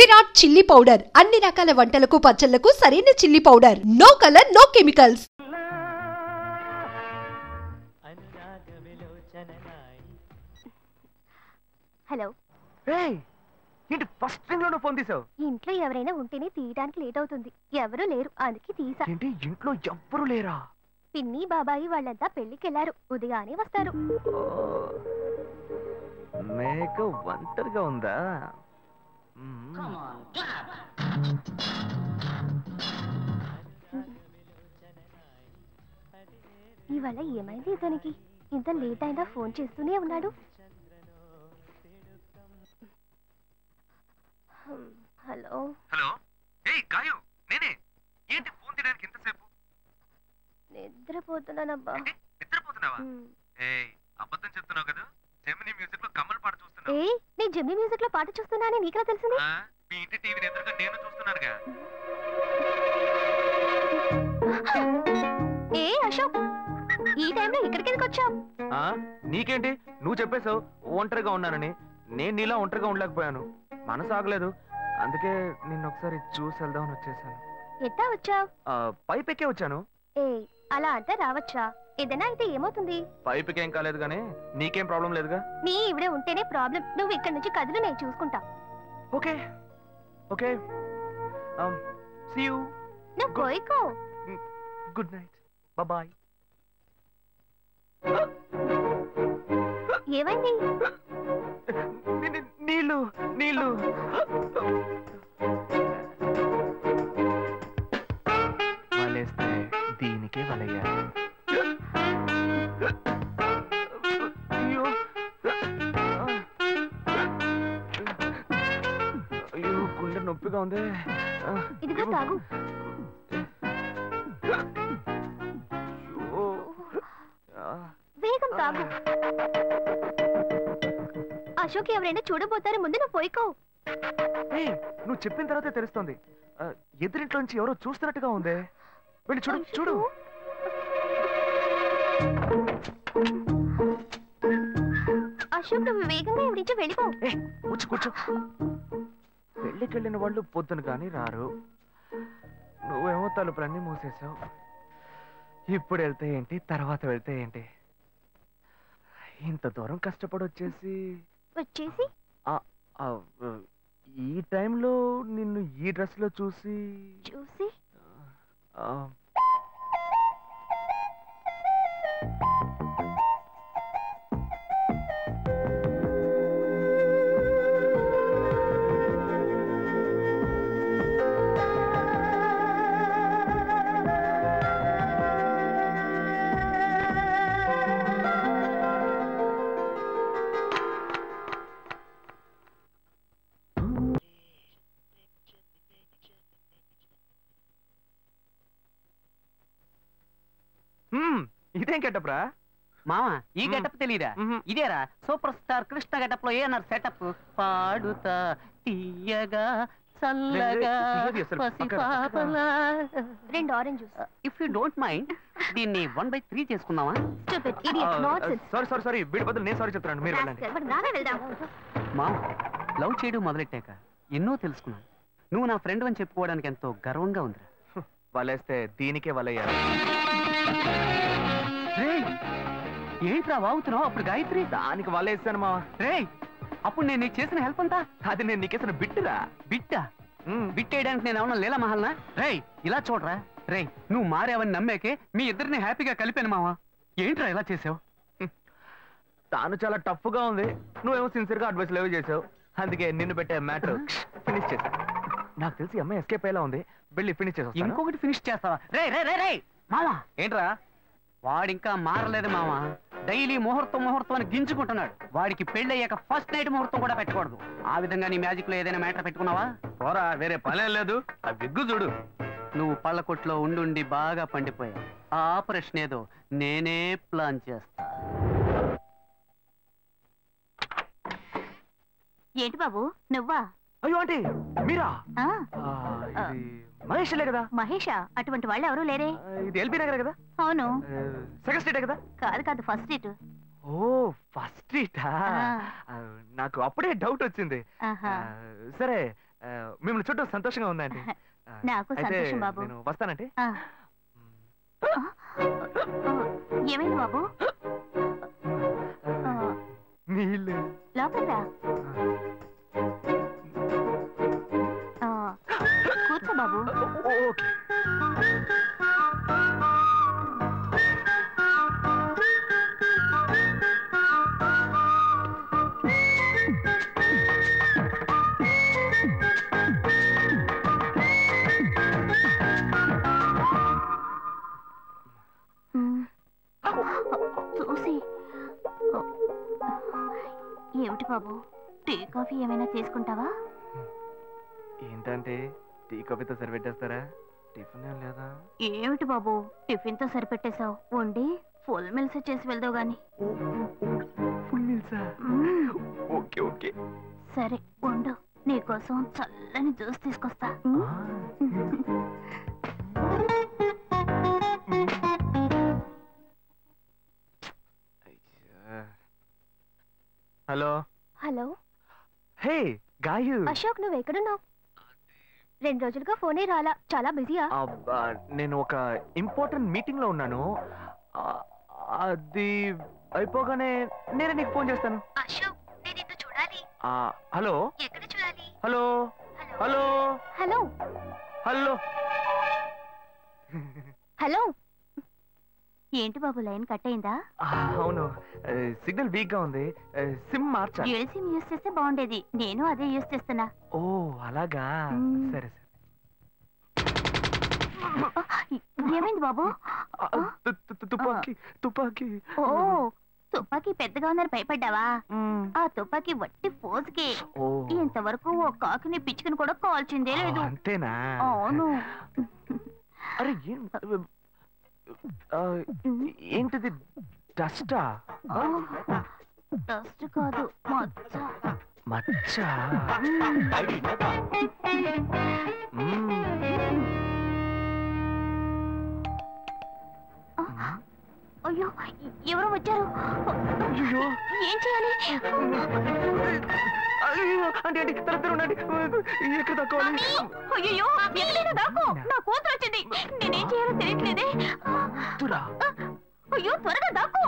Virat chilli powder అన్ని రకాల వంటలకు పచ్చళ్లకు సరైన chilli powder. No colour no chemicals. Hello. ఏంటి ఫస్ట్ రింగ్ లోనే ఫోన్ తీసావు? ఇంట్లో ఎవరైనా ఉంటేనే తీయడానికి లేట్ అవుతుంది. ఎవరూ లేరు, అందుకే తీసా. ఏంటి ఇంట్లో ఎవ్వరు లేరా? పిన్ని బాబాయి వాళ్ళంతా పెళ్లికెళ్లారు, ఉదయానే వస్తారు. మేక ఒంటరిగా ఉందా? ఇవాళ ఏమైంది ఇతనికి? ఇంత లేట్ అయినా ఫోన్ చేస్తూనే ఉన్నాడు. Hello hello. ఏయ్ గాయు, నేనే. ఏంటి ఫోన్ తీయడానికి ఎంతసేపు? నిద్రపోతున్నానబ్బా. నిద్రపోతున్నావా? ఏయ్ అబద్ధం చెప్తున్నావు కదా. జెమిని మ్యూజిక్ లో కమల్ పాట చూస్తున్నా. ఏ నీ జెమిని మ్యూజిక్ లో పాట చూస్తున్నానని నీకెలా తెలిసింది? మీ ఇంటి టీవీని ఎదురుగా నేను చూస్తున్నానుగా. ఏ అశోక్, ఈ టైంలో ఇక్కడికి ఎందుకు వచ్చావు? నీకేంటి, నువ్వు చెప్పేశావు ఒంటరిగా ఉన్నానని. నేను నీలా ఒంటరిగా ఉండలేకపోయాను, మనసు ఆగలేదు. అందుకే నిన్న ఒకసారి చూసి వెళ్దామని వచ్చేసాను. ఎట్టా వచ్చావు? పైపెక్కే వచ్చాను. ఏ అలా అంటే రావచ్చా? ఏదైనా అయితే ఏమవుతుంది? పైపెక్కేం కాలేదు కానీ నీకేం ప్రాబ్లం లేదుగా. నీ ఇవిడే ఉంటేనే ప్రాబ్లం. నువ్వు ఇక్కడ నుంచి కదులు, నేను చూసుకుంటా. Okay okay. See you. నువ్వు పోయికో. Good night, bye. ఏమైంది? నీళ్ళు నీళ్ళు. వలేస్తే దీనికే వలయ్యా. అయ్యో అయ్యో, గుండె నొప్పిగా ఉంది. ఇదిగో తాగు. వేగం తాగు. అశోక్ ఎవరైనా చూడబోతారు, ముందు నువ్వు పోయికో. నువ్వు చెప్పిన తర్వాతే తెలుస్తుంది. ఎదురింట్లో నుంచి ఎవరో చూస్తున్నట్టుగా ఉంది. వెళ్ళి చూడు చూడు. అశోక్ నువ్వు వేగంగా ఎవరి నుంచి వెళ్ళిపో. కూర్చో. పెళ్ళికెళ్ళిన వాళ్ళు పొద్దున కానీ రారు. నువ్వేమో తలుపులన్నీ మూసేసావు. ఇప్పుడు వెళ్తే ఏంటి, తర్వాత వెళ్తే ఏంటి? ఇంత దూరం కష్టపడి వచ్చేసి ఈ టైంలో నిన్ను ఈ డ్రెస్ లో చూసి ఇదేం గెటప్రా మామా? ఈ గెటప్ తెలీదా? ఇదేరా సూపర్ స్టార్ కృష్ణ గెటప్ లో ఏనారు సెటప్. పాడుతా తీయగా చల్లగా పసిపాపలా. 2 orange juice. If you don't mind దీన్ని 1/3 చేసుకుందామా? సారీ వీడి బదులు నేను సారీ చెప్తున్నాను, మీరు వెళ్ళండి. మామా, లవ్ చేయడం మొదలెట్టాక ఎన్నో తెలుసుకున్నాను. నువ్వు నా ఫ్రెండ్ అని చెప్పుకోవడానికి ఎంతో గర్వంగా ఉంది. వలేస్తే దీనికే వలయ్యారు. ఏంట్రా వాగుతున్నావు? అప్పుడు గాయత్రి దానికి వలేసాను మా. అప్పుడు నేను నీకు చేసిన హెల్ప్ అంతా అది నేను నీకేసిన బిట్టురా. బిట్టా? బిట్టేయడానికి నేను ఏమన్నా లీలా మహల్నా? ఇలా చూడరా. నువ్వు మారావని నమ్మేకే మీ ఇద్దరిని హ్యాపీగా కలిపాను మావా. ఏంట్రా ఇలా చేసావు? తాను చాలా టఫ్ గా ఉంది, నువ్వేమో సిన్సియర్ గా అడ్వైస్ లేవు చేసావు. అందుకే నిన్ను పెట్టే మ్యాటర్ ఫినిష్ చేసా. నాకు తెలిసి అమ్మాయి ఎస్కేప్ అయ్యేలా ఉంది, వెళ్ళి ఫినిష్ చేసా. ఇంకొకటి ఫినిష్ చేస్తావా? మావా ఏంట్రా? వాడింకా మారలేదు మావా. డైలీ ముహూర్తం అని గింజుకుంటున్నాడు. వాడికి పెళ్ళయ్యాక ఫస్ట్ నైట్ ముహూర్తం కూడా పెట్టకూడదు. ఆ విధంగా నీ మ్యాజిక్ లో ఏదైనా మ్యాటర్ పెట్టుకున్నావా? పోరా, వేరే పనే లేదు. ఆ విగ్గు చూడు. నువ్వు పళ్ళ కొట్లో ఉండి బాగా పండిపోయావు. ఆ ఆపరేషన్ ఏదో నేనే ప్లాన్ చేస్తా. ఏంటి బాబు నువ్వా? అయ్యో ఆంటీ మీరా? మహేష్లే కదా? మహేషా? అటువంటి వాళ్ళు ఎవరూ లేరే. ఇది ఎల్బీ నగర్ కదా? అవును. సెకండ్ స్ట్రీట్ కదా? కాదు ఫస్ట్ స్ట్రీట్. ఓ ఫస్ట్ స్ట్రీటా? నాకు అప్పుడే డౌట్ వచ్చింది. సరే మిమ్మల్ని చుట్టూ సంతోషంగా ఉందండి. నాకు సంతోషం బాబు. నేను వస్తానంటే. ఏమైంది బాబు? నీళ్ళు లోపలికి రా. కూర్చో బాబు. ఓకే. చూసి ఏమిటి బాబు, టీ కాఫీ ఏమైనా తీసుకుంటావా? ఏంటంటే టీ కాఫీతో సరిపెట్టేస్తారా? టిఫిన్ ఏం లేదా? ఏమిటి బాబు టిఫిన్ తో సరిపెట్టేశావు? వండి ఫుల్ మిల్స్ చేసి వెళ్దావు గాని. ఫుల్ మీల్సా? Okay okay. సరే వండు, నీకోసం చల్లని జ్యూస్ తీసుకొస్తా. Hello. Hello. Hey Gayu. Ashok నువ్వు ఎక్కడున్నావు? 2 రోజులుగా ఫోనే రాలా, చాలా బిజీయా? నేను ఒక ఇంపార్టెంట్ మీటింగ్ లో ఉన్నాను. అది అయిపోగానే నేనే నీకు ఫోన్ చేస్తాను. అశోక్ నేను నిన్ను చూడాలి. హలో. ఎక్కడ చూడాలి? Hello hello hello hello hello. ఏంటి బాబు లైన్ కట్ అయిందా? అవును, సిగ్నల్ వీక్ గా ఉంది. సిమ్ మార్చా. డ్యూయల్ సిమ్ యూస్ చేస్తే బాగుండేది, నేను అదే యూస్ చేస్తున్నా. ఓ అలాగా, సరే సరే. ఏమైంది బాబు? తుపాకీ తుపాకీ. ఓ తుపాకీ పెద్దగా ఉందని భయపడ్డావా? ఆ తుపాకీ వట్టి ఫోజుకే. ఇంతవరకు ఓ కాకిని పిచ్చుకుని కూడా కాల్చిందే లేదు. అంతేనా? అవును. అరే ఏంటిది? డస్టా? డస్ట్ కాదు, మచ్చ. మచ్చ? అయ్యో ఎవరో వచ్చారు. ఏం చేయాలి? అంటే ఎక్కడ తక్కువాలి? అయ్యో ఎక్కడైనా దాకో, నా కూతురు వచ్చింది, నేనేం చేయాలో తెలియట్లేదే. అయ్యో త్వరగా దాకో.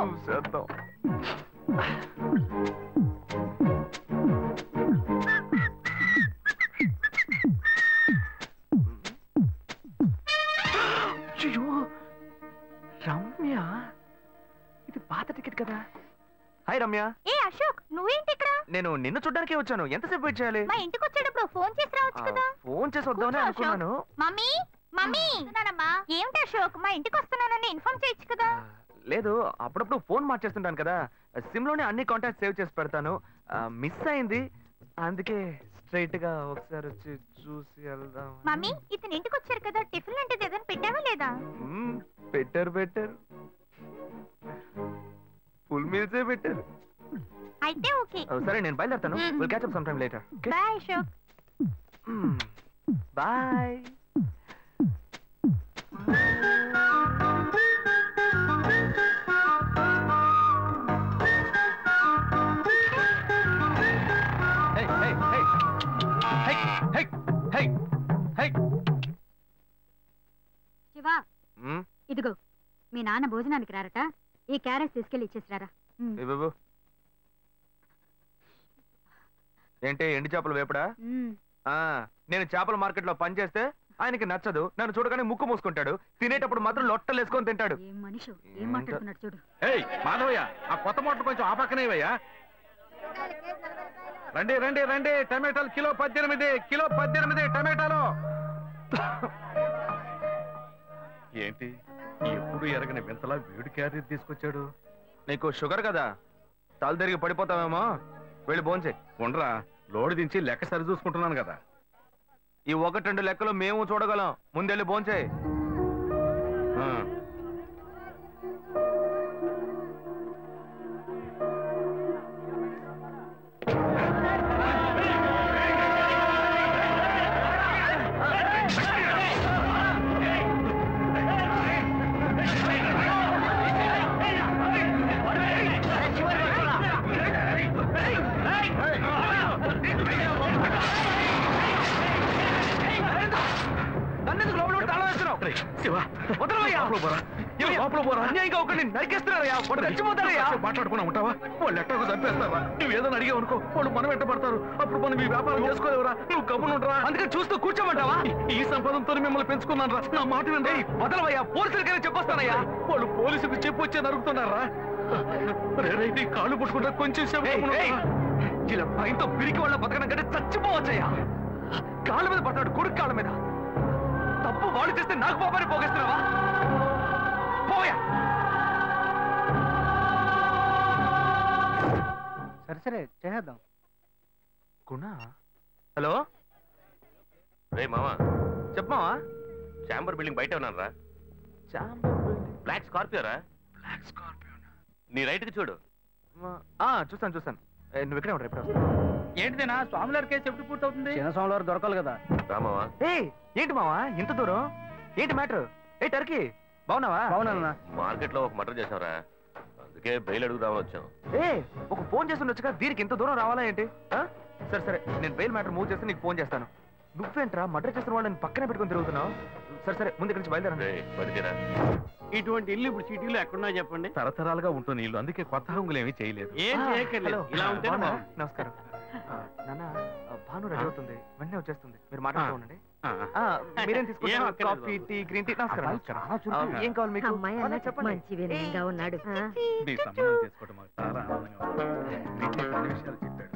రమ్య, ఇది పాత టికెట్ కదా. హాయ్ రమ్య. ఏ అశోక్ నువ్వేంటి ఇక్కడ? నేను నిన్ను చూడ్డానికే వచ్చాను. ఎంతసేపు వెయిట్ చేయాలి? మా ఇంటికి వచ్చేటప్పుడు ఫోన్ చేసి రావచ్చు కదా. ఫోన్ చేసి వద్దామని అనుకున్నాను. మమ్మీ మమ్మీ ఏమిటి అశోక్ మా ఇంటికి వస్తున్నానని ఇన్ఫార్మ్ చేయొచ్చు కదా. లేదు, అప్పుడప్పుడు ఫోన్ మార్చేస్తుంటాను కదా, సిమ్ లోనే అన్ని కాంటాక్ట్ సేవ్ చేసి పెడతాను. మిస్ అయింది, అందుకే స్ట్రైట్ గా ఒకసారి వచ్చి చూసి వెళ్దాం. మమ్మీ ఇతను ఇంటికి వచ్చారు కదా, టిఫిన్ లాంటిది ఏదైనా పెట్టావా లేదా? పెట్టారు పెట్టారు, ఫుల్ మీల్సే పెట్టారు. అయితే ఓకే. సరే నేను బయలుదేరుతాను. Will catch up some time later. Bye Ashok. Bye. Shiva, ఇదిగో మీ నాన్న భోజనానికి రారట, ఈ క్యారెట్ తీసుకెళ్లి ఇచ్చేసిరారా. ఏంటి ఎండి చేపలు వేపడా? నేను చేపల మార్కెట్ లో పని చేస్తే ఆయనకి నచ్చదు, నన్ను చూడగానే ముక్కు మూసుకుంటాడు, తినేటప్పుడు మాత్రం లొట్టలు వేసుకొని తింటాడు. ఏం మనిషి, ఏం మాట్లాడుతున్నాడు చూడు. ఏయ్ మాధవయ్య, ఆ కొత్త మోటార్ కొంచెం ఆ పక్కనేవయ్యా. రండి రండి రండి, టమాటాలు కిలో 18, కిలో 18 టమాటాలు. ఏంటి ఎప్పుడు ఎరగని వింతలా వేడి క్యారీ తీసుకొచ్చాడు? నీకు షుగర్ కదా, తల తిరిగి పడిపోతావేమో, వెళ్ళి భోంచే. ఉండరా, లోడు దించి లెక్క సరి చూసుకుంటున్నాను కదా. ఈ 1-2 లెక్కలు మేము చూడగలం, ముందెళ్ళి భోంచే. శివ వదలవయ్యా, లోపల పోరా. అన్యాయంగా ఒకరిని నరికేస్తున్నారయ్యా, వాడు చచ్చిపోతారయ్యా. మాట్లాడుకున్నా ఉంటావా? వాళ్ళు ఎట్టకు చంపేస్తావా? నువ్వు ఏదైనా అడిగావు అనుకో, వాళ్ళు మనం వెంటబడతారు. అప్పుడు మనం ఈ వ్యాపారం చేసుకోలేవురా. నువ్వు గమ్మునుంటరా. అందుకని చూస్తూ కూర్చోమంటావా? ఈ సంపదంతో మిమ్మల్ని పెంచుకున్నాను రా. నా మాట వినండి. వదలవయ్యా, పోలీసులకైనా చెప్పొస్తానయ్యా. వాళ్ళు పోలీసులకు చెప్పు వచ్చే నరుకుతున్నారా? నీ కాళ్ళు పుట్టుకుంటా కొంచెం ఇలా భయంతో పిరికి వాళ్ళ బతకడం కంటే చచ్చిపోవచ్చయ్యా. కాళ్ళ మీద పడతాడు, కొడుకు కాళ్ళ మీద. తప్పు వాళ్ళు చేస్తే నాకు పాపాన్ని పోగేస్తున్నావా? పోయా. సరే చేద్దాం. గుణ, హలో. రే మామా, చెప్పమావా. చాంబర్ బిల్డింగ్ బయట ఉన్నారా? Chamber building. బ్లాక్ స్కార్పియో రా. Black Scorpio. నీ రైట్ కి చూడు. చూస్తాను. నువ్వు ఇక్కడే ఉంటా, ఎప్పుడు వస్తా? ఏంటిదేనా స్వామివారి కేసు ఎప్పుడు పూర్తవుతుంది? చిన్న స్వామివారు దొరకాలి కదా. రామావా, ఏంటి మావా ఇంత దూరం? ఏంటి మ్యాటర్? టర్కీ బాగున్నావా? బాగున్నా. మార్కెట్ లో ఒక మర్డర్ చేసావురా, అందుకే బెయిల్ అడుగుదామని వచ్చాం. ఒక ఫోన్ చేసి ఉండొచ్చుగా, దీనికి ఇంత దూరం రావాలా ఏంటి? సరే నేను బెయిల్ మ్యాటర్ మూవ్ చేస్తే నీకు ఫోన్ చేస్తాను. నువ్వేంట్రా మర్డర్ చేసిన వాళ్ళని పక్కనే పెట్టుకుని తిరుగుతున్నావు? సరే ముందు ఇక్కడి నుంచి బయలుదేరా. బయలుదేరా. ఇటువంటి ఇల్లు ఇప్పుడు సిటీలో ఎక్కడున్నా చెప్పండి. తరతరాలుగా ఉంటుంది ఇల్లు, అందుకే కొత్త హంగులు ఏమీ చేయలేదు. ఏం చేయక్కర్లేదు, ఇలా ఉంటే నమస్కారం నాన్న. భాను రెడీ అవుతుంది, వెంటనే వచ్చేస్తుంది. మీరు మాట్లాడుతూ ఉండండి. మీరేం తీసుకుంటారు? Coffee, tea, green tea? నమస్కారం. ఏం కావాలి మీకు? చెప్పండి. మంచి వినయంగా ఉన్నాడు. మీ సంబంధం చేసుకోవడం మాకు చాలా ఆనందంగా ఉంది. మీకు కొన్ని విషయాలు చెప్పాడు.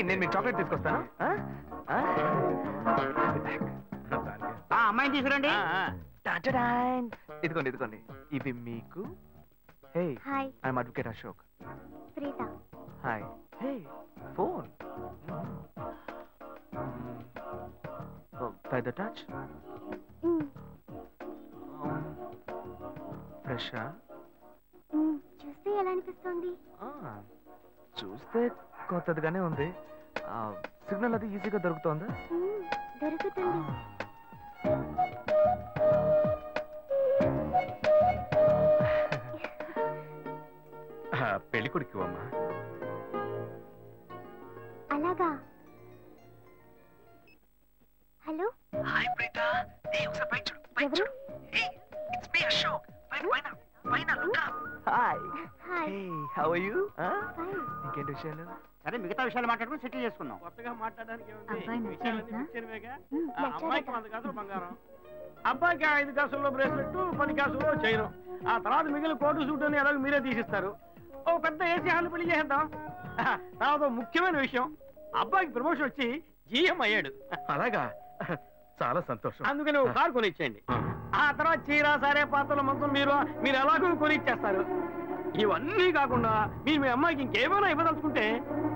నేను మీకు చాక్లెట్ తీసుకొస్తాను. అమ్మాయిని తీసుకురండి. ఇదిగోండి ఇవి మీకు. Hi, I'm advocate Ashok. Preetha. Hi. Phone by the touch. ఫ్రెషా? చూస్తే ఎలా అనిపిస్తుంది? చూస్తే కొత్తదిగానే ఉంది. సిగ్నల్ అది ఈజీగా దొరుకుతోందా? దొరుకుతుంది. పెళ్లి కొడుకు అమ్మా. అలాగా. హలో. హాయ్ ప్రీత. ఒకసారి పైకి చూడు, పైకి చూడు. It's me Ashok. పైన look up. Hi. How are you? ఇంకేంటి విషయాలు? సరే మిగతా విషయాలు మాట్లాడుకుని సెటిల్ చేసుకుందాం. కొత్తగా మాట్లాడడానికి అమ్మాయికి 100 కాసులు బంగారం, అబ్బాయికి 5 కాసుల్లో బ్రేస్లెట్, 10 కాసుల్లో చైను. ఆ తర్వాత మిగిలిన కోటు సూట్ అని ఎలాగో మీరే తీసిస్తారు. ఓ పెద్ద ఏసీ హాల్ పెళ్లి చేద్దాం. తర్వాత ముఖ్యమైన విషయం, అబ్బాయికి ప్రమోషన్ వచ్చి జీఎం అయ్యాడు. అలాగా, చాలా సంతోషం. అందుకని ఒక కారు కొనిచ్చేయండి. ఆ తర్వాత చీర, సరే పాత్రల మొత్తం మీరు ఎలాగో కొనిచ్చేస్తారు. ఇవన్నీ కాకుండా మీరు మీ అమ్మాయికి ఇంకేమైనా ఇవ్వదలుచుకుంటే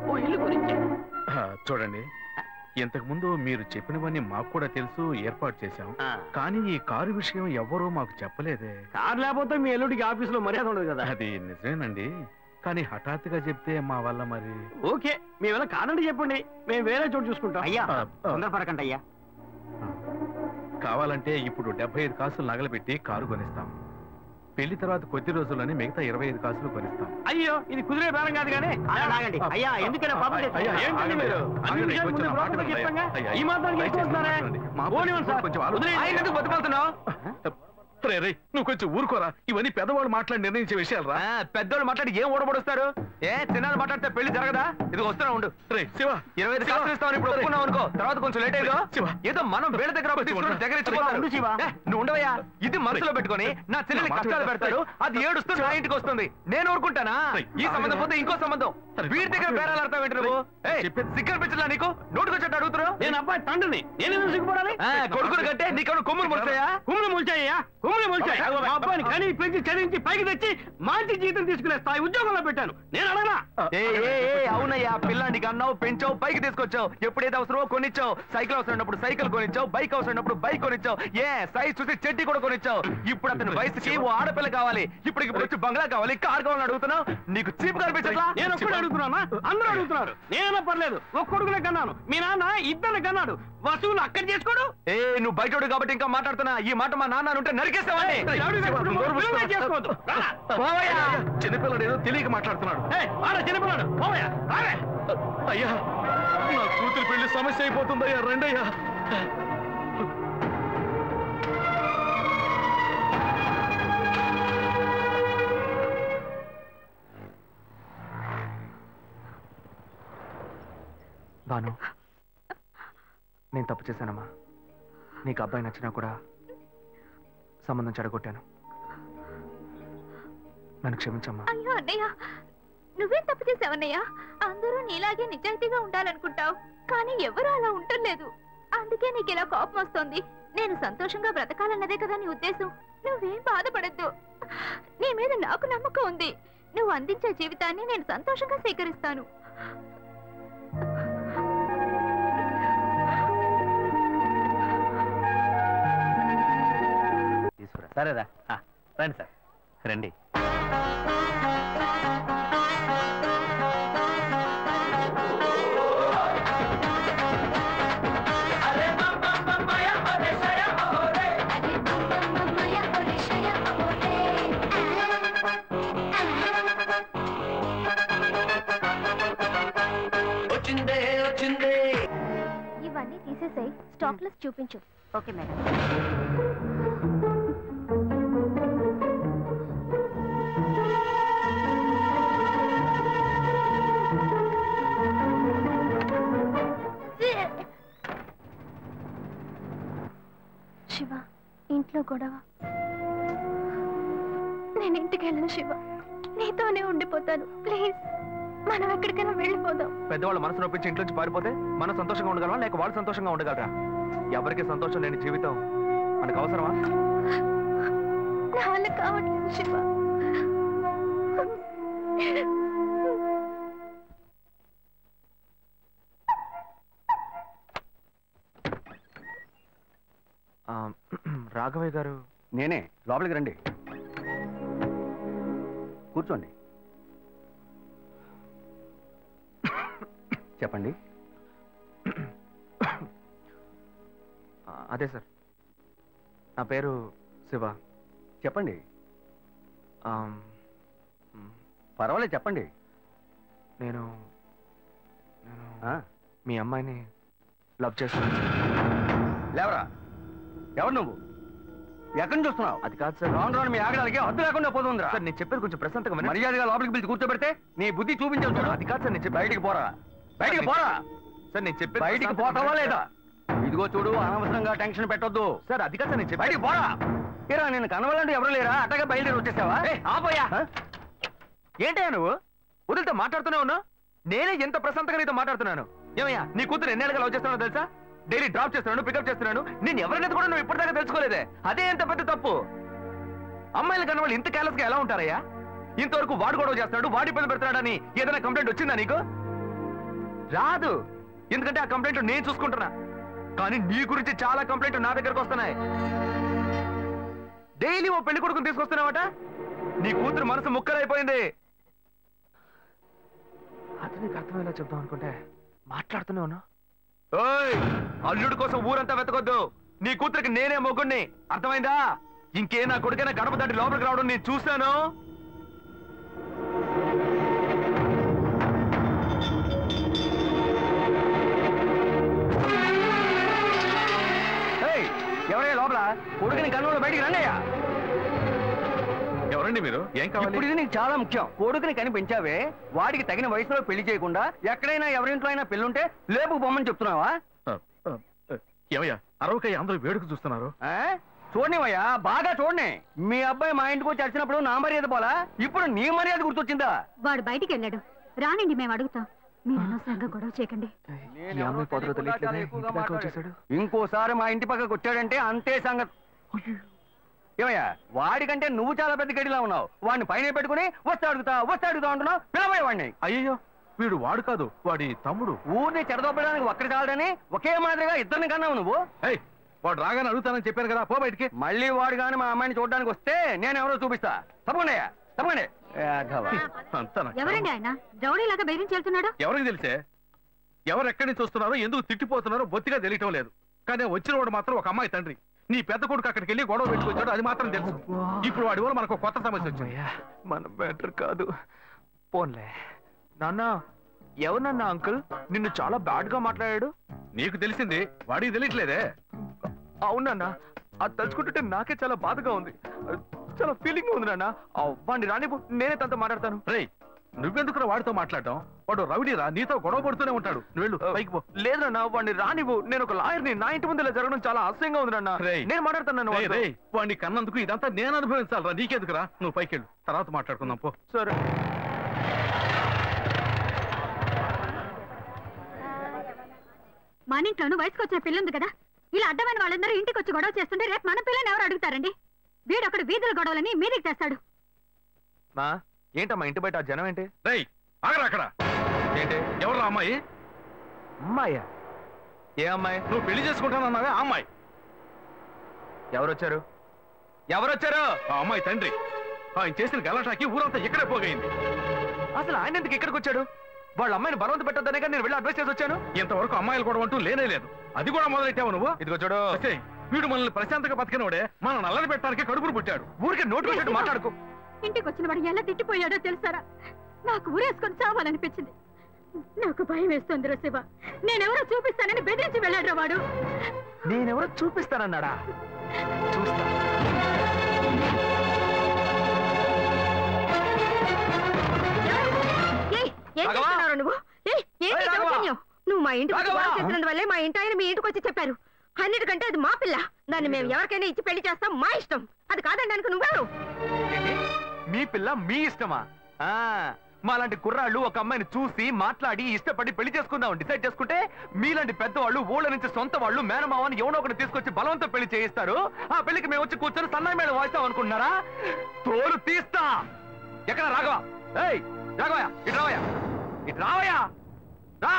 ఓ ఇల్లు కొనిచ్చేయండి. చూడండి, ఇంతకు ముందు మీరు చెప్పినవన్నీ మాకు కూడా తెలుసు, ఏర్పాటు చేశాం. కానీ ఈ కారు విషయం ఎవ్వరూ మాకు చెప్పలేదే. కారు లేకపోతే మీ ఎల్లుడికి ఆఫీసులో మర్యాద ఉండదు కదా. అది నిజమేనండి, కానీ హఠాత్తుగా చెప్తే మా వల్ల మరి. ఓకే, మేము ఎలా కాదండి చెప్పండి, మేము వేరే చోటు చూసుకుంటాం. అయ్యా తొందరపడకండి అయ్యా. కావాలంటే ఇప్పుడు 75 కాసులు నగలబెట్టి కారు కొనిస్తాం. పెళ్లి తర్వాత కొద్ది రోజుల్లోనే మిగతా 25 కాసులు కొనిస్తాం. అయ్యో, ఇది కుదిరే బేరం కాదు కానీ. అయ్యా ఎందుకైనా ఈ మాత్రం నువ్వు కొంచెం ఊరుకోరా. ఇవన్నీ పెద్దవాళ్ళు మాట్లాడి నిర్ణయించే విషయాలు రా. పెద్దవాళ్ళు మాట్లాడి ఏం ఓడబడుస్తారు? చిన్నాళ్ళు మాట్లాడితే పెళ్లి జరగదా? ఇది వస్తున్నా ఉండు. రే శివ, 25 కాసులు ఇస్తామని ఇప్పుడు ఒప్పుకున్నావు అనుకో, తర్వాత కొంచెం లేట్ అయ్యో ఏదో మనం వేళ దగ్గర నువ్వు ఉండవయ్యా. ఇది మనసులో పెట్టుకొని నా చెల్లెని కష్టాలు పెడతాడు, అది ఏడుస్తూ నా ఇంటికి వస్తుంది. నేను ఊరుకుంటానా? ఈ సంబంధం పోతే ఇంకో సంబంధం. వీడి దగ్గర బేరాలు ఆడతావు ఏంటి నువ్వు? సిగ్గనిపించలా నీకు? నోటుకొచ్చేట్టు అడుగుతున్నావు. నేను అబ్బాయి తండ్రిని, నేను సిగ్గుపడాలి? కొడుకుని కంటే నీకు కొమ్ములు ముడిచాయా? కొమ్ములు ముడిచాయ్యా, కొమ్ములు ముడిచాయి. మా అబ్బాయిని కానీ పెంచి చదివించి పైకి తెచ్చి మంచి జీతం తీసుకునే స్థాయి ఉద్యోగంలో పెట్టాను. నేను అడగనా? అవునయ్యా, పిల్లానికి అన్నావు, పెంచావు, పైకి తీసుకొచ్చావు. ఎప్పుడైతే అవసరమో కొనిచ్చావు. సైకిల్ అవసరం ఉన్నప్పుడు సైకిల్ కొనిచ్చావు, బైక్ అవసరం ఉన్నప్పుడు బైక్ కొనిచ్చావు. సైజ్ చూసి చెడ్డీ కూడా కొనిచ్చావు. ఇప్పుడు అతని వయసుకి ఓ ఆడపిల్ల కావాలి, ఇప్పుడు వచ్చి బంగ్లా కావాలి, కార్ కావాలని అడుగుతున్నావు. నీకు చీప్ కనిపించట్లా? నేను ఒక్కడే అడుగుతున్నా, అందరూ అడుగుతున్నారు. నేనైనా పర్లేదు, ఒక్కడుగునే కన్నాను, మీ నాన్న ఇద్దరు కన్నాడు. వసూలు అక్కడ చేసుకోడు. నువ్వు బయటోడు కాబట్టి ఇంకా మాట్లాడుతున్నా. ఈ మాట మా నాన్న ఉంటే నరికేస్తావని. చిన్నపిల్లడు ఏదో తెలియక మాట్లాడుతున్నాడు. చిన్నపిల్లడు అయ్యా, నా కూతురు పెళ్లి సమస్య అయిపోతుందయ్యా, రండయ్యా. భాను, నేను తప్పు చేశానమ్మా. నీకు అబ్బాయి నచ్చినా కూడా సంబంధం చెడగొట్టాను. నన్ను క్షమించమ్మా. అయ్యో అన్నయ్య, నువ్వేం తప్పు చేసావన్నయ్య? అందరూ నీలాగే నిజాయితీగా ఉండాలనుకుంటావు, కానీ ఎవరు అలా ఉండలేదు. అందుకే నీకు ఇలా కోపం వస్తుంది. నేను సంతోషంగా బ్రతకాలన్నదే కదా నీ ఉద్దేశం. నువ్వేం బాధపడద్దు. నీ మీద నాకు నమ్మకం ఉంది. నువ్వు అందించే జీవితాన్ని నేను సంతోషంగా స్వీకరిస్తాను. సరేరా, రండి సార్, రండి. ఇవన్నీ తీసేసాయి, స్టాక్ లిస్ట్ చూపించు. Okay madam. శివ, ఇంట్లో గొడవ. నేను ఇంటికి వెళ్ళను శివ, నీతోనే ఉండిపోతాను. ప్లీజ్, మనం ఎక్కడికైనా వెళ్ళిపోదాం. పెద్దవాళ్ళు మనసు నొప్పించి ఇంట్లో నుంచి పారిపోతే మనం సంతోషంగా ఉండగలమా, లేక వాళ్ళు సంతోషంగా ఉండగలరా? ఎవరికి సంతోషం లేని జీవితం మనకు అవసరమా? నాన్న కావట్లేదు శివ. రాఘవయ్య గారు. నేనే, లోపలికి రండి, కూర్చోండి. చెప్పండి. అదే సార్, నా పేరు శివ. చెప్పండి. పర్వాలేదు, చెప్పండి. నేను మీ అమ్మాయిని లవ్ చేస్తాను. లేవరా, ఎవరు నువ్వు? ఎక్కడి నుంచి చూస్తున్నావు? అది కాదు సార్. రాను రాను మీ ఆగడానికి హద్దు లేకుండా పోతుందిరా. సార్, నేను చెప్పేది కొంచెం ప్రశాంతంగా వినండి. మర్యాదగా లోపలికి పిలిచి కూర్చోబెడితే నీ బుద్ధి చూపించావు చూడు. అది కాదు సార్, నేను బయటికి పోరా, బయటికి పోరా. సార్, నేను చెప్పేది బయటికి పోతావా లేదా? ఇదిగో చూడు, అనవసరంగా టెన్షన్ పెట్టొద్దు. సార్, అది కాదు సార్, నేను బయటికి పోరా. ఏరా, నేను కనవాలంటే ఎవరు లేరా? అట్టగా బయలుదేరి వచ్చేసావా? ఆపోయా. ఏంటయ్యా నువ్వు వదిలితో మాట్లాడుతూనే ఉన్నా? నేనే ఎంత ప్రశాంతంగా నీతో మాట్లాడుతున్నాను. ఏమయ్యా, నీ కూతురు ఎన్నేళ్ళగా లవ్ చేస్తున్నానో తెలుసా? డైలీ డ్రాప్ చేస్తున్నాను, పికప్ చేస్తున్నాను. నేను ఎవరినైతే కూడా నువ్వు ఇప్పటిదాకా తెలుసుకోలేదే. అదే ఎంత పెద్ద తప్పు. అమ్మాయిలు కన్నా వాళ్ళు ఇంత కేర్లెస్ గా ఎలా ఉంటారయ్యా? ఇంతవరకు వాడు గొడవ చేస్తున్నాడు, వాడి పని పెడతాడని ఏదైనా కంప్లైంట్ వచ్చిందా నీకు? రాదు, ఎందుకంటే ఆ కంప్లైంట్ నేను చూసుకుంటున్నా. కానీ నీ గురించి చాలా కంప్లైంట్ నా దగ్గరకు వస్తున్నాయి. డైలీ ఓ పెళ్లి కొడుకుని తీసుకొస్తున్నావట. నీ కూతురు మనసు ముక్కలైపోయింది. అది నీకు అర్థమయ్యేలా చెప్దాం అనుకుంటే మాట్లాడుతూనే ఉన్నా. ఓయ్, అల్లుడి కోసం ఊరంతా వెతకొద్దు. నీ కూతురికి నేనే మొగ్గుణ్ణి, అర్థమైందా? ఇంకే నా కొడుకైనా గడప దాటి లోపలికి రావడం నేను చూశాను. ఎవరయ్యా లోపల? కొడుకుని కన్నులో బయటికి రండియ్యా. ఎవరండి మీరు? ఏం కావాలి? ఇప్పుడు ఇది నీకు చాలా ముఖ్యం. కొడుకుని కని పెంచావే, వాడికి తగిన వయసులో పెళ్లి చేయకుండా ఎక్కడైనా ఎవరింట్లో అయినా పెళ్ళుంటే లేపుకు పొమ్మని చెప్తున్నావా? ఏమయ్యా, అరవకయ్య అందరూ వేడుక చూస్తున్నారు. చూడనివయ్యా, బాగా చూడని. మీ అబ్బాయి మా ఇంటికి వచ్చి వచ్చినప్పుడు నా మర్యాద పోలా, ఇప్పుడు నీ మర్యాద గుర్తొచ్చిందా? వాడు బయటికి వెళ్ళాడు, రానండి, మేము అడుగుతాం. మీరు అనవసరంగా గొడవ చేయకండి. ఇంకోసారి మా ఇంటి పక్కకు వచ్చాడంటే అంతే సంగతి. ఏమయ్యా, వాడికంటే నువ్వు చాలా పెద్ద గడిలా ఉన్నావు. వాడిని పైన పెట్టుకుని వస్తే అడుగుతా అంటున్నావు. పిలవయ్య వాడిని. అయ్యో, వీడు వాడు కాదు, వాడి తమ్ముడు. ఊరిని చెడదొప్పడానికి ఒక్కడి చాలని ఒకే మాదిరిగా ఇద్దరిని కన్నావు నువ్వు. వాడు రాగానే అడుగుతానని చెప్పాను కదా, పో బయటికి. మళ్ళీ వాడు కానీ మా అమ్మాయిని చూడడానికి వస్తే నేను ఎవరో చూపిస్తా. తప్పకుండా తప్పండి. ఎవరండి ఆయన? రౌడీలాగా బెదిరించి వెళ్తున్నాడు. ఎవరికి తెలిసే? ఎవరు ఎక్కడి నుంచి వస్తున్నారో, ఎందుకు తిట్టిపోతున్నారో బొత్తిగా తెలియటం లేదు. కానీ వచ్చిన వాడు మాత్రం ఒక అమ్మాయి తండ్రి. నీ పెద్ద కొడుకు అక్కడికి వెళ్ళి గొడవ పెట్టుకొచ్చాడు, అది మాత్రం తెలుసు. ఇప్పుడు వాడి వల్ల మనకు కొత్త సమస్య వచ్చింది. మన బెటర్ కాదు, పోన్లే. నాన్న, ఎవరన్నా అంకుల్ నిన్ను చాలా బ్యాడ్ గా మాట్లాడాడు? నీకు తెలిసింది, వాడికి తెలియట్లేదే. అవునన్నా, అది తలుచుకుంటుంటే నాకే చాలా బాధగా ఉంది, చాలా ఫీలింగ్ ఉంది నాన్న. వాడిని రానిపో, నేనే తనతో మాట్లాడతాను. రేయ్, నువ్వెందుకు వాడితో మాట్లాడటం? వాడు రౌడీరా, నీతో గొడవ పడుతూనే ఉంటాడు. నువ్వు వెళ్ళు, పైకి పో. లేదు నాన్న, వాడిని రానివ్వు. నేను ఒక లాయర్ని. నా ఇంటి ముందు ఇలా జరగడం చాలా అసహ్యంగా ఉంది నాన్న. నేను మాట్లాడుతాను. వాడిని కన్నందుకు ఇదంతా నేను అనుభవించాలరా, నీకెందుకురా? నువ్వు పైకి వెళ్ళు, తర్వాత మాట్లాడుకుందాం పో. సరే. మన ఇంట్లోనూ వయసుకు వచ్చిన పిల్ల ఉంది కదా, ఇలా అడ్డమైన వాళ్ళందరూ ఇంటికి వచ్చి గొడవ చేస్తుంటే రేపు మన పిల్లని ఎవరు అడుగుతారండి? వీడొకడు వీధుల గొడవలని మీదికి తెస్తాడు. మా ఏంటమ్మా ఇంటి బయట జనం ఏంటి? రేయ్ ఆగరా అక్కడ. ఏంటి? ఎవరు అమ్మాయి? అమ్మాయ్యా? ఏ అమ్మాయి? నువ్వు పెళ్లి చేసుకుంటానన్నావే ఆ అమ్మాయి. ఎవరొచ్చారు? ఎవరొచ్చారు? ఆ అమ్మాయి తండ్రి. ఆయన చేసిన గలాటాకి ఊరంతా ఇక్కడే పోగైంది. అసలు ఆయన ఎందుకు ఇక్కడికి వచ్చాడు? వాళ్ళ అమ్మాయిని బలవంత పెట్టద్దనే కానీ నేను వెళ్ళి అడ్వైస్ చేసి వచ్చాను. ఇంతవరకు అమ్మాయిలు కూడా అంటూ లేనే లేదు. అది కూడా మొదలెట్టావు నువ్వు. ఇదిగో చూడు, వీడు మనల్ని ప్రశాంతంగా బతికినోడే మన నల్లని పెట్టడానికి కడుపును పుట్టాడు. ఊరికే నోటు పెట్టాడు మాట్లాడుకో. ఇంటికి వచ్చిన వాడు ఎలా తిట్టిపోయాడో తెలుసారా? నాకు ఊరేసుకొని చావాలనిపించింది. నాకు భయం వేస్తుంది శివ. నేనెవరో చూపిస్తానని బెదిరించి వెళ్ళాడు వాడు. నేనెవరో చూపిస్తానన్నాడా? చూస్తా. నువ్వు మా ఇంటికి చేసినందువల్లే మా ఇంటి ఆయన మీ ఇంటికి వచ్చి చెప్పారు. అన్నిటికంటే అది మా పిల్ల. దాన్ని మేము ఎవరికైనా ఇచ్చి పెళ్లి చేస్తాం, మా ఇష్టం. అది కాదనడానికి నువ్వెవరు? మీ పిల్ల మీ ఇష్టమా? మాలాంటి కుర్రాళ్ళు ఒక అమ్మాయిని చూసి మాట్లాడి ఇష్టపడి పెళ్లి చేసుకుందాం డిసైడ్ చేసుకుంటే, మీలాంటి పెద్దవాళ్ళు ఊళ్ళ నుంచి సొంత వాళ్ళు మేనమావని ఎవనో ఒకటి తీసుకొచ్చి బలవంతం పెళ్లి చేయిస్తారు. ఆ పెళ్లికి మేము వచ్చి కూర్చొని సన్నాయి మేళ వాయిస్తాం అనుకుంటున్నారా? తోలు తీస్తా. ఎక్కడ రాఘవ? ఏయ్ రాఘవయ్య, ఇటు రావయ్యా, ఇటు రావయ్యా, రా.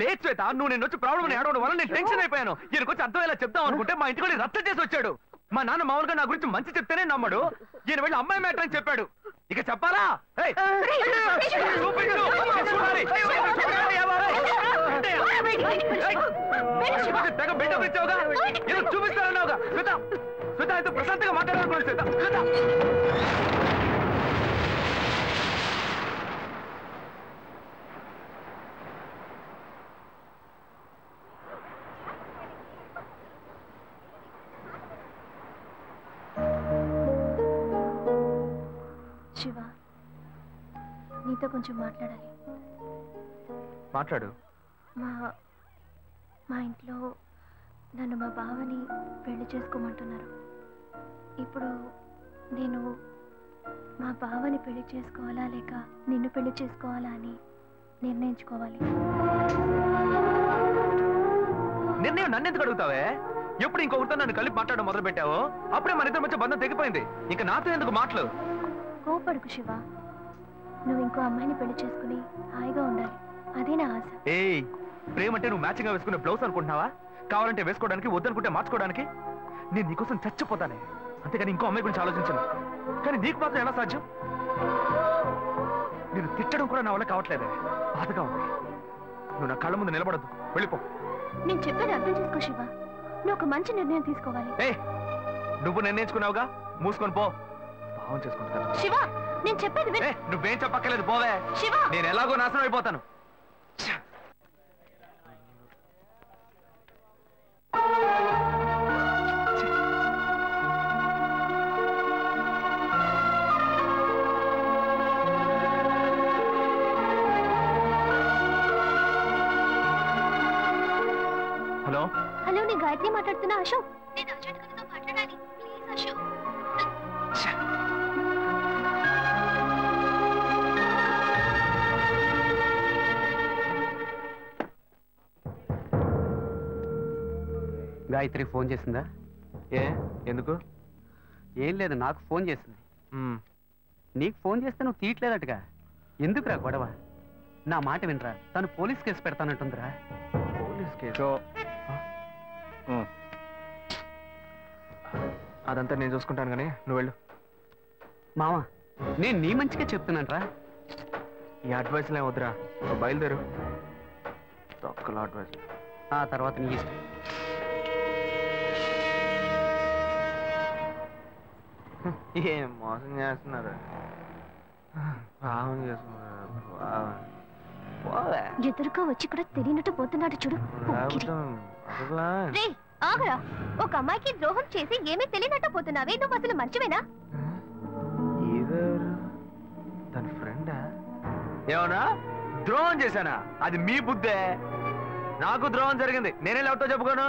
లేదు శ్వేత, నువ్వు నేను వచ్చి ప్రాబ్లం ఏడవడం వల్ల నేను టెన్షన్ అయిపోయాను. ఈయనకు వచ్చి అర్థమయ్యేలా చెప్దాం అనుకుంటే మా ఇంటికి రద్దు చేసి వచ్చాడు. మా నాన్న మామూలుగా నా గురించి మంచి చెప్తేనే నమ్మడు. ఈయన వెళ్ళి అమ్మాయి మ్యాటర్ అని చెప్పాడు. ఇక చెప్పాలా? తెగ బిల్డప్ ఇచ్చావుగా, ఏదో చూపిస్తానన్నావుగా. శ్వేత, శ్వేత అయితే ప్రశాంతంగా మాట్లాడాలనుకోండి. శ్వేత, శ్వేత. శివ, నీతో కొంచెం మాట్లాడాలి. మాట్లాడు. మా ఇంట్లో నన్ను మా బావని పెళ్లి చేసుకోమంటున్నారు. ఇప్పుడు నేను మా బావని పెళ్లి చేసుకోవాలా లేక నిన్ను పెళ్లి చేసుకోవాలా అని నిర్ణయించుకోవాలి. నిర్ణయం నన్ను ఎందుకు అడుగుతావే? ఎప్పుడు ఇంకొకరితో నన్ను కలిపి మాట్లాడడం మొదలు పెట్టావో అప్పుడే మన ఇద్దరి మధ్య బంధం తెగిపోయింది. ఇంకా నాతో ఎందుకు మాటలు? కోపడుకు శివ. నువ్వు ఇంకో అమ్మాయిని పెళ్లి చేసుకుని హాయిగా ఉండాలి, అదే నా ఆశ. ఏయ్, ప్రేమ అంటే నువ్వు మ్యాచింగ్ గా వేసుకునే బ్లౌజ్ అనుకుంటున్నావా? కావాలంటే వేసుకోవడానికి, వద్దనుకుంటే మార్చుకోవడానికి. నేను నీకోసం చచ్చిపోతానే, అంతేగాని ఇంకో అమ్మాయి గురించి ఆలోచించను. కానీ నీకు మాత్రం ఎలా సాధ్యం? నేను తిట్టడం కూడా నా వల్ల కావట్లేదే, బాధగా ఉంది. నువ్వు నా కళ్ళ ముందు నిలబడద్దు, వెళ్ళిపో. నేను చెప్పేది అర్థం చేసుకో శివ. నువ్వు ఒక మంచి నిర్ణయం తీసుకోవాలి. ఏ, నువ్వు నిర్ణయించుకున్నావుగా, మూసుకొని పో. భావం చేసుకుంటాను. శివ, నేను చెప్పేది విను. నువ్వేం చెప్పక్కర్లేదు, పోవే. శివ, నేను ఎలాగో నాశనం అయిపోతాను. హలో హలో, నేను గాయత్రి మాట్లాడుతున్నా. అశోక్, నేను అర్జెంట్ గా నీతో మాట్లాడాలి. ప్లీజ్ అశోక్. గాయత్రి ఫోన్ చేసిందా? ఏ ఎందుకు? ఏం లేదు, నాకు ఫోన్ చేసింది. నీకు ఫోన్ చేస్తే నువ్వు తీయట్లేదట్టుగా. ఎందుకురా గొడవ? నా మాట వినరా, తను పోలీస్ కేసు పెడతానంటుందిరా. Police case? అదంతా నేను చూసుకుంటాను కానీ నువ్వు వెళ్ళు. మావా, నేను నీ మంచిగా చెప్తున్నానరా. ఈ అడ్వైస్లే వద్దురా, బయలుదేరు. తొక్కల అడ్వైస్. ఆ తర్వాత నీ ఇష్టం. ఏం మోసం చేస్తున్నారు, భావం చేస్తున్నారు. ఎదురుగా వచ్చి కూడా తెలియనట్టు పోతున్నాడు చూడు. రే ఆగరా, ఒక అమ్మాయికి ద్రోహం చేసి ఏమీ తెలియనట్టు పోతున్నావే, నువ్వు అసలు మర్చివేనా? తన ఫ్రెండా? ఏమన్నా ద్రోహం చేశానా? అది మీ బుద్ధే. నాకు ద్రోహం జరిగింది, నేనే లేవటో చెప్పుకోను.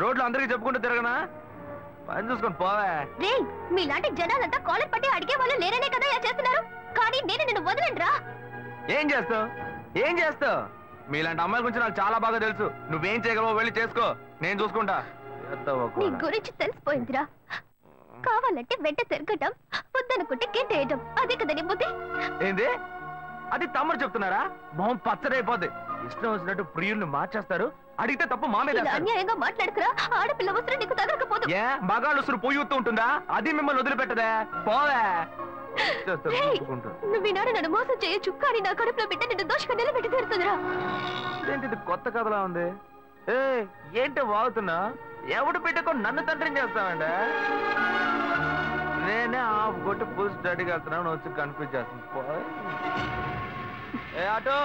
రోడ్లు అందరికీ చెప్పుకుంటూ తిరగనా? పని చూసుకొని పోవే. రే మీలాంటి జనాలంతా కాలర్ పట్టి అడిగే వాళ్ళు లేరనే కదా ఇలా చేస్తున్నారు, కానీ నేను నిన్ను వదలండ్రా. ఏం చేస్తావు? ఏం చేస్తావు? మీలాంటి అమ్మాయిల గురించి నాకు చాలా బాగా తెలుసు. నువ్వేం చేయగలవో వెళ్ళి చేసుకో, నేను చూసుకుంటా. నీ గురించి తెలిసిపోయిందిరా. కావాలంటే వెంట తిరగటం, వద్దనుకుంటే గెంటేయటం, అదే కదా నీ బుద్ధి. ఏంది? అది తమ్ముడు చెప్తున్నారా? మొహం పచ్చడైపోద్ది. ఇష్టం వచ్చినట్టు ప్రియుల్ని మార్చేస్తారు. అడిగితే తప్పు మా మీద అన్యాయంగా మాట్లాడుకురా. ఆడపిల్ల వస్త్రం నీకు తగలకపోదు. ఏ మగాళ్ళు ఉసురు పొయ్యి ఉంటుందా? అది మిమ్మల్ని వదిలిపెట్టదే. పోవే. నువ్వు ఈనాడు నన్ను మోసం చేయొచ్చు, కానీ నా కడుపులో బిడ్డ నిన్ను దోషంగా నిలబెట్టి తీరుతుందిరా. ఏంటిది కొత్త కథలా ఉంది? ఏ ఏంటి వాగుతున్నా? ఎవడు బిడ్డకు నన్ను తండ్రిని చేస్తామంటే? నేనే ఆఫ్ కొట్టి ఫుల్ స్టడీకి వెళ్తున్నాను, వచ్చి కన్ఫ్యూజ్ చేస్తుంది. ఏ ఆటో